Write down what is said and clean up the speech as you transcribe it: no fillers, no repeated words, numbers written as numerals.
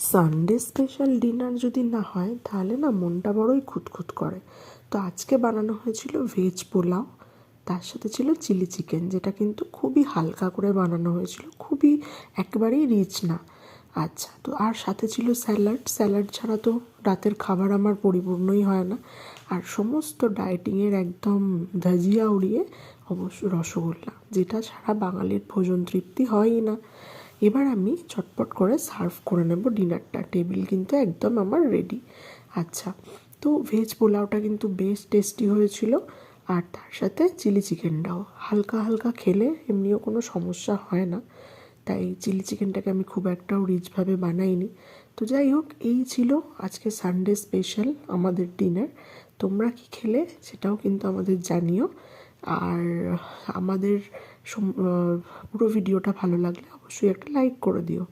Sunday special dinner যদি না হয় তাহলে না মনটা বড়ই খুঁতখুত করে। তো আজকে বানানো হয়েছিল ভেজ পোলাও, তার সাথে ছিল চিলি চিকেন, যেটা কিন্তু খুবই হালকা করে বানানো হয়েছিল, খুবই একেবারেই রিচ না। আচ্ছা, তো আর সাথে ছিল স্যালাড। স্যালাড ছাড়া তো রাতের খাবার আমার পরিপূর্ণই হয় না। আর সমস্ত ডায়েটিংয়ের একদম ধাজিয়া উড়িয়ে অবশ্য রসগোল্লা, যেটা ছাড়া বাঙালির ভোজন তৃপ্তি হয়ই না। এবার আমি চটপট করে সার্ভ করে নেব ডিনারটা। টেবিল কিন্তু একদম আমার রেডি। আচ্ছা, তো ভেজ পোলাওটা কিন্তু বেশ টেস্টি হয়েছিল, আর তার সাথে চিলি চিকেনটাও হালকা হালকা খেলে এমনিও কোনো সমস্যা হয় না, তাই চিলি চিকেনটাকে আমি খুব একটাও রিচভাবে বানাইনি। তো যাই হোক, এই ছিল আজকে সানডে স্পেশাল আমাদের ডিনার। তোমরা কি খেলে সেটাও কিন্তু আমাদের জানিও। আর আমাদের পুরো ভিডিওটা ভালো লাগলে অবশ্যই একটা লাইক করে দিও।